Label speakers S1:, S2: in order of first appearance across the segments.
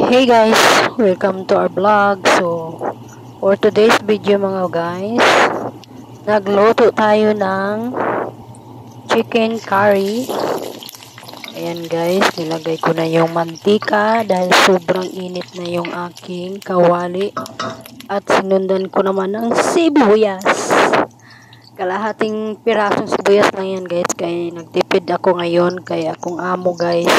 S1: Hey guys, welcome to our vlog. So, for today's video mga guys, nagluto tayo ng chicken curry. Ayan guys, nilagay ko na yung mantika dahil sobrang init na yung aking kawali. At sinundan ko naman ng sibuyas. Kalahating pirasong sibuyas lang yan guys, kaya nagtipid ako ngayon, kaya akong amo guys.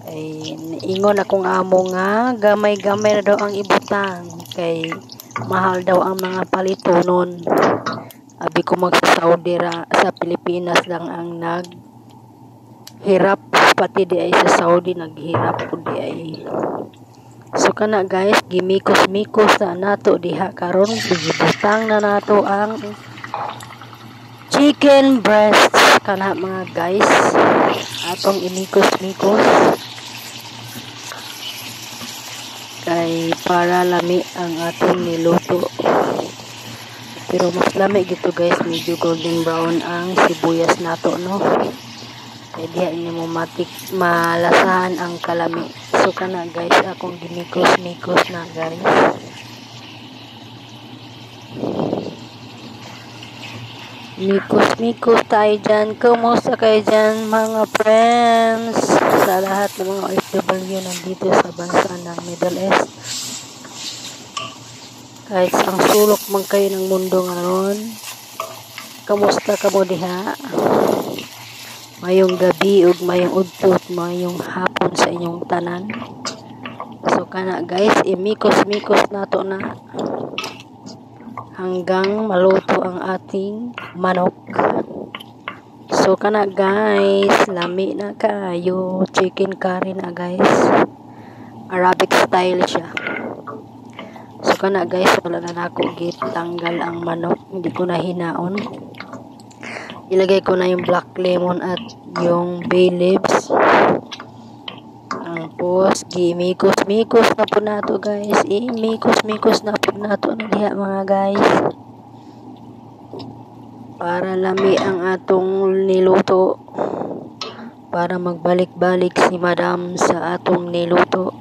S1: Ay ingon akong amo nga gamay-gamay na daw ang ibutang kay mahal daw ang mga palito nun. Abi ko magsa-Saudi ra, sa Pilipinas lang ang naghirap, pati di ay sa Saudi naghirap po di ay. So kana guys, gimikos-mikos na nato diha karon, gibutang na nato ang chicken breasts kana mga guys. Atong imikos-mikos kay para lami ang atong niluto. Pero mas lami gito guys, medyo golden brown ang sibuyas nato no. Kay diha ini mo malasahan ang kalami. So kana guys, akong ginikos-mikos na guys. Mikos-mikos tayo dyan. Kumusta kayo dyan mga friends? Sa lahat ng mga OFW nandito sa bansa ng Middle East. Kahit ang sulok man kayo ng mundo ngayon. Kamusta ka mo diha? Mayong gabi ug mayong udtot, mayong hapon sa inyong tanan. So kana guys, imikos-mikos nato na hanggang maluto ang ating manok. So kana guys, lami na kayo, chicken curry na guys, Arabic style siya. So kana guys, wala na ako gitanggal ang manok, hindi ko na hinaon. Ilagay ko na yung black lemon at yung bay leaves. Tapos gimikos-mikos na po nato guys, imikos-mikos na po nato na diha mga guys, para lami ang atong niluto, para magbalik-balik si madam sa atong niluto.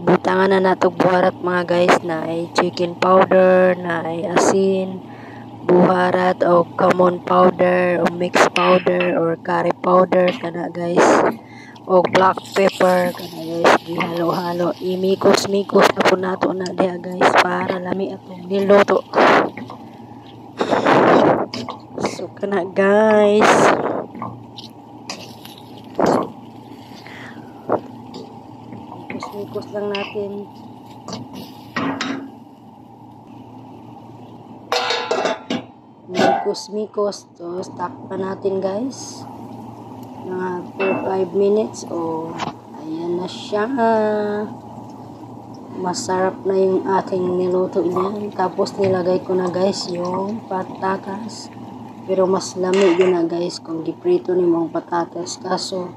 S1: Butangan na nato buharat mga guys, na ay chicken powder, na ay asin, buharat o common powder o mixed powder or curry powder kana guys, o black pepper kana guys, gihalo-halo, imikos-mikos na po nato na diha guys, para lami atong niluto. So kana guys, mikos-mikos lang natin. Mikos-mikos, so takpan natin guys mga 4-5 minutes. Ayan na siya, masarap na yung ating niluto niyan. Tapos nilagay ko na guys yung patatas, pero mas lami yun na guys kung giprito ni mong patatas, kaso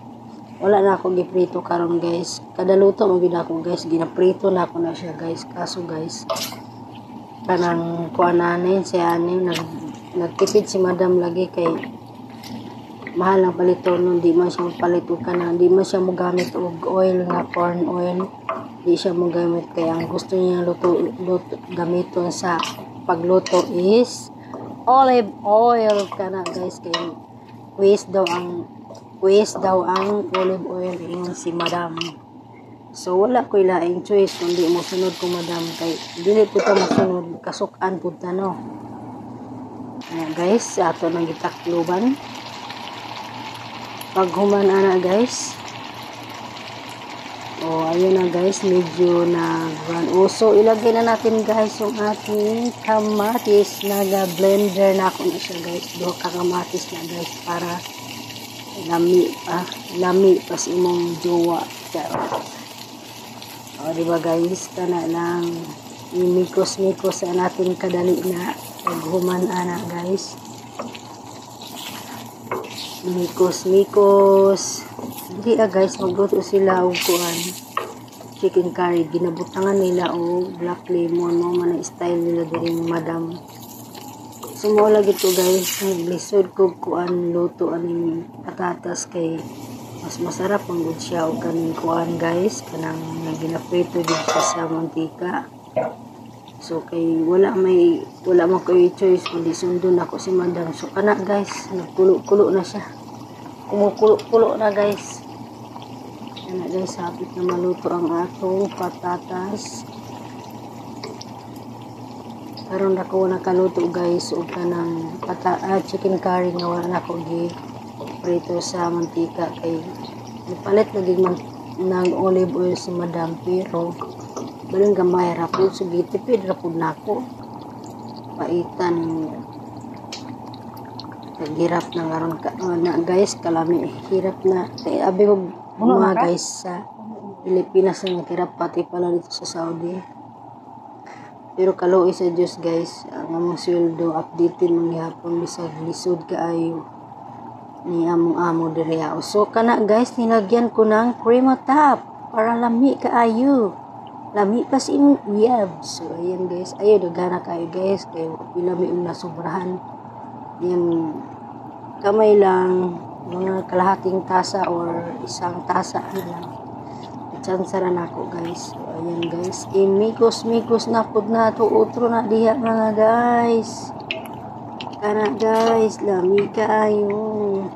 S1: wala na ako giprito karon guys. Kada luto mo gid ako guys, ginaprito na ako na siya guys, kaso guys kanang kuananin siya ani nagtipid si madam lagi kay mahal ang palito nun, di man siya palit o kanang di man siya mogamit og oil nga corn oil, di siya mogamit, kaya ang gusto niya luto gamiton sa pagluto is olive oil kana guys, kay waste daw ang olive oil ingon si madam. So wala ko ilaing choice kundi mo sunod ko madam, kay dili po ta masunod, kasukan po ta no. Ayan guys, ato nang gitakluban paghuman ana guys. Ayun na guys, medyo so ilagay na natin guys yung ating kamatis, naga blender na ako na siya guys, do ka kamatis na guys, para lami pas imong jowa. Diba guys, kana lang imikos-mikos sa natin kadali na paghuman ana guys, mikos-mikos. Hindi guys, magluto sila og kuan chicken curry, ginabutangan nila og black lemon no, man style nila diri madam. Sumuo lagi to guys, naglisod ko kuan luto aning patatas kay Mas masarap ang good siya o kaning kuan guys, kanang ginaprito din siya sa mantika. So kay wala mo koy choice kundi sundon ako si madam. So kana guys, nagkulo-kulo na siya. Kumukulo-kulo na guys. Kana guys, hapit na maluto ang atong patatas. Karon ako nakaluto guys og kanang chicken curry nga wala na ko gi prito sa mantika kay nipalit lagi man ng olive oil si madam pero baling gamay ra pud so gitipid ra pud nako. Paitan hirap na karon na guys, kalami hirap na kay abi ko mga guys sa Pilipinas na hirap pati pala dito sa Saudi. Pero kaluoy sa Diyos guys, ang among sweldo updated mangyapon bisag lisod kaayo ni among amo diri. So kana guys, nilagyan ko ng cream top para lami kaayo. Lami pa si imong uyab. So ayan guys, ayo dagana kayo guys kay lami na sobrahan. Yan kamay lang, mga kalahating tasa or isang tasa lang. Chansara na ako guys. So, ayan guys. Mikos na pod na to. Utro na diha mga guys. Kana guys. Lami kaayo.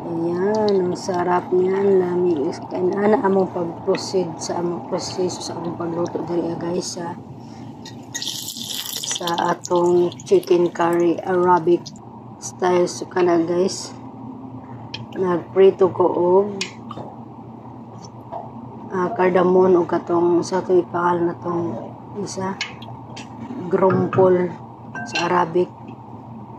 S1: Ayan. Ang sarap niyan. Lami. Ana among pag-proceed sa among proseso sa among pagluto dali guys sa atong chicken curry Arabic style. So kana guys. Nagprito ko og cardamom o katong sa ito ipakal na tong isa grumpol sa Arabic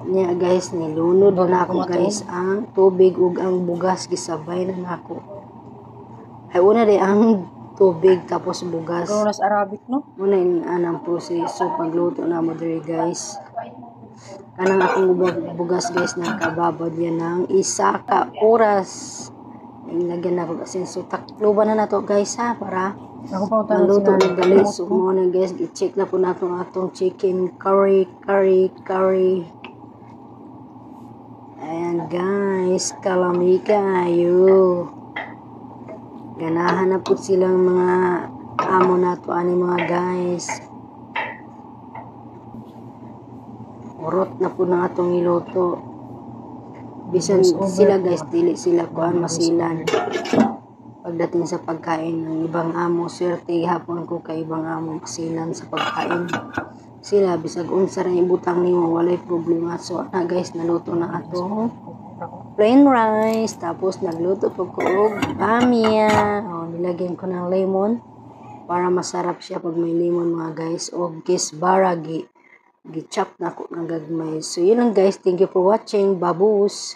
S1: niya guys. Nilunod na ako guys ang tubig ug ang bugas gisabay na nako. Ay una di ang tubig tapos bugas.
S2: Sa Arabic no?
S1: Muna anang proseso pagluto na mo diri guys. Kanang akong bugas guys nakababad yan ng isa ka oras. Ilagyan na ko kasi so takluban na nato guys ha para maluto na dali. So muna guys, i-check na po nato atong chicken curry. Ayan guys, kalami kayo. Ganahan na po silang mga amo nato ani mga guys. Urot na po na atong iluto. Bisan sila guys, dili sila kuan masilan pagdating sa pagkain ng ibang amo. Swerte hapon ko kay ibang amo masilan sa pagkain. Sila bisag unsa ra ibutang nimo walay problema. So na guys, naluto na ato plain rice, tapos nagluto po ko og bamia. Nilagyan ko ng lemon para masarap siya pag may lemon mga guys. Og kisbara gi-chop na ko ng gagmay. So yun lang guys, thank you for watching. Babus.